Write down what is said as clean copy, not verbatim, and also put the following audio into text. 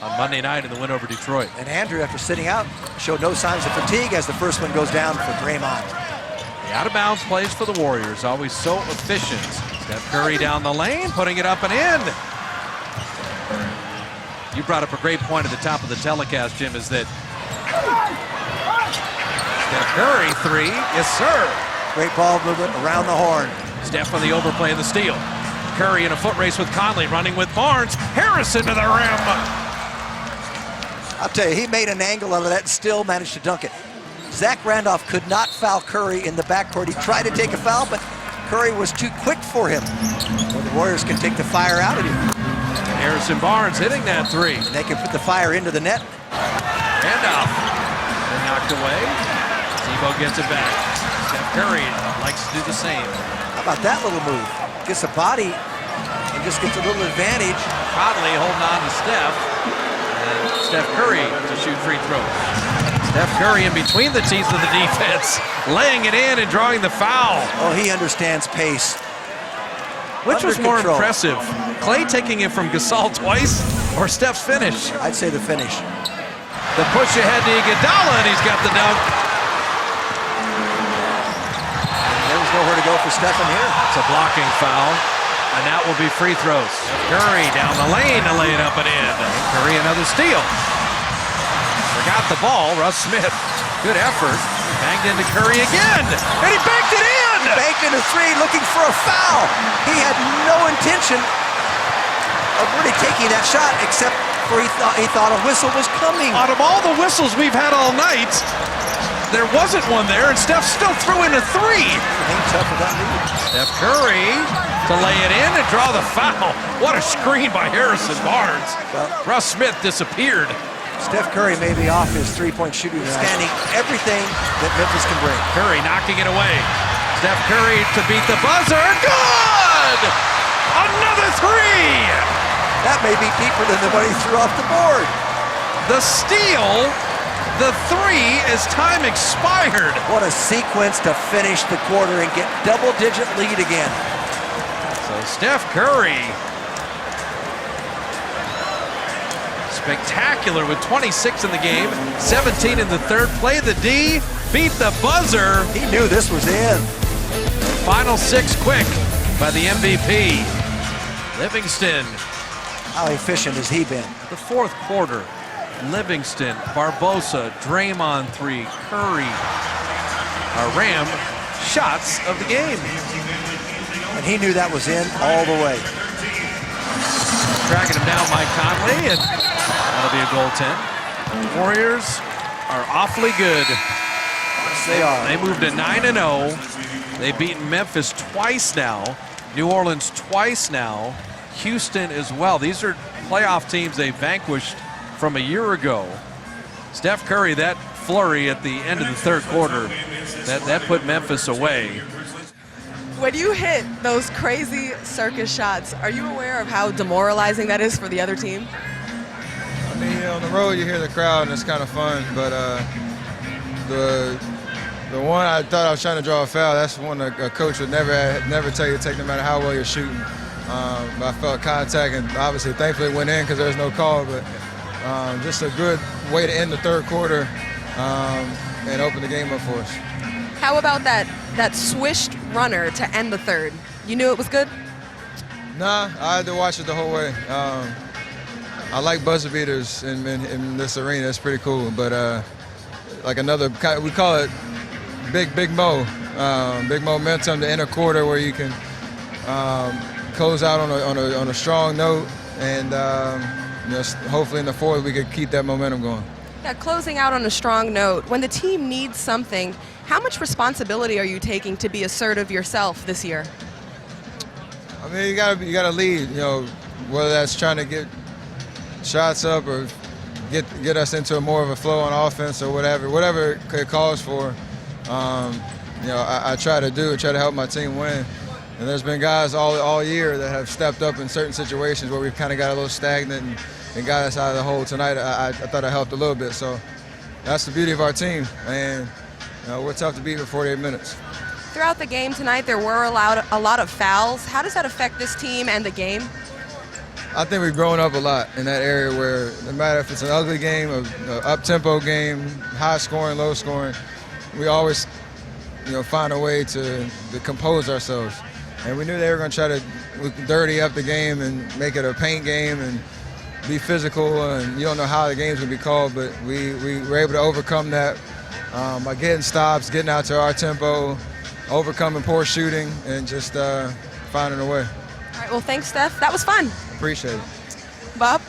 on Monday night in the win over Detroit. And Andrew, after sitting out, showed no signs of fatigue as the first one goes down for Draymond. The out-of-bounds plays for the Warriors, always so efficient. Steph Curry down the lane, putting it up and in. You brought up a great point at the top of the telecast, Jim, is that Steph Curry, three, yes sir. Great ball movement around the horn. Steph on the overplay and the steal. Curry in a foot race with Conley, running with Barnes. Harrison to the rim. I'll tell you, he made an angle out of that and still managed to dunk it. Zach Randolph could not foul Curry in the backcourt. He tried to take a foul, but Curry was too quick for him. Well, the Warriors can take the fire out of you. Harrison Barnes hitting that three. And they can put the fire into the net. Randolph, they're knocked away. Zebo gets it back. Steph Curry likes to do the same. How about that little move? Gets a body and just gets a little advantage. Conley holding on to Steph. And Steph Curry to shoot free throws. Steph Curry in between the teeth of the defense, laying it in and drawing the foul. Oh, he understands pace. Which was more control. impressive? Clay taking it from Gasol twice or Steph's finish? I'd say the finish. The push ahead to Iguodala, and he's got the dunk. There was nowhere to go for Stephen here. It's a blocking foul, and that will be free throws. Curry down the lane to lay it up and in. Curry another steal. Forgot the ball, Russ Smith. Good effort. Banged into Curry again, and he banked it in! Banked into three, looking for a foul. He had no intention of really taking that shot, except for he thought a whistle was coming. Out of all the whistles we've had all night, there wasn't one there, and Steph still threw in a three. Ain't tough with that lead. Steph Curry to lay it in and draw the foul. What a screen by Harrison Barnes. Well, Russ Smith disappeared. Steph Curry may be off his three-point shooting, standing everything that Memphis can bring. Curry knocking it away. Steph Curry to beat the buzzer. Good! Another three! That may be deeper than the one he threw off the board. The steal, the three as time expired. What a sequence to finish the quarter and get double-digit lead again. So Steph Curry, spectacular with 26 in the game, 17 in the third. Play the D, beat the buzzer. He knew this was in. Final six quick by the MVP. Livingston. How efficient has he been? The fourth quarter, Livingston, Barbosa, Draymond three, Curry, Ram, shots of the game. And he knew that was in all the way. Tracking him down, Mike Conley, and that'll be a goaltend. Warriors are awfully good. Yes, they are. They moved to 9-0. They've beaten Memphis twice now, New Orleans twice now, Houston as well. These are playoff teams they vanquished from a year ago. Steph Curry, that flurry at the end of the third quarter, that put Memphis away. When you hit those crazy circus shots, are you aware of how demoralizing that is for the other team? I mean, on the road you hear the crowd and it's kind of fun, but the one I thought I was trying to draw a foul, that's one a coach would never tell you to take, no matter how well you're shooting. But I felt contact, and obviously, thankfully, it went in because there was no call. But just a good way to end the third quarter and open the game up for us. How about that swished runner to end the third? You knew it was good? Nah, I had to watch it the whole way. I like buzzer beaters in this arena. It's pretty cool. But like we call it big momentum to end a quarter where you can close out on a strong note, and hopefully in the fourth we could keep that momentum going. Yeah, closing out on a strong note. When the team needs something, how much responsibility are you taking to be assertive yourself this year? I mean, you gotta lead. Whether that's trying to get shots up or get us into more of a flow on offense or whatever it calls for. I try to help my team win. And there's been guys all year that have stepped up in certain situations where we've kind of got a little stagnant and got us out of the hole. Tonight, I thought I helped a little bit. So that's the beauty of our team. And we're tough to beat for 48 minutes. Throughout the game tonight, there were a lot of fouls. How does that affect this team and the game? I think we've grown up a lot in that area where no matter if it's an ugly game, an up-tempo game, high scoring, low scoring, we always, find a way to compose ourselves. And we knew they were going to try to dirty up the game and make it a paint game and be physical. And you don't know how the game's going to be called, but we were able to overcome that by getting stops, getting out to our tempo, overcoming poor shooting, and just finding a way. All right, well, thanks, Steph. That was fun. Appreciate it. Bob?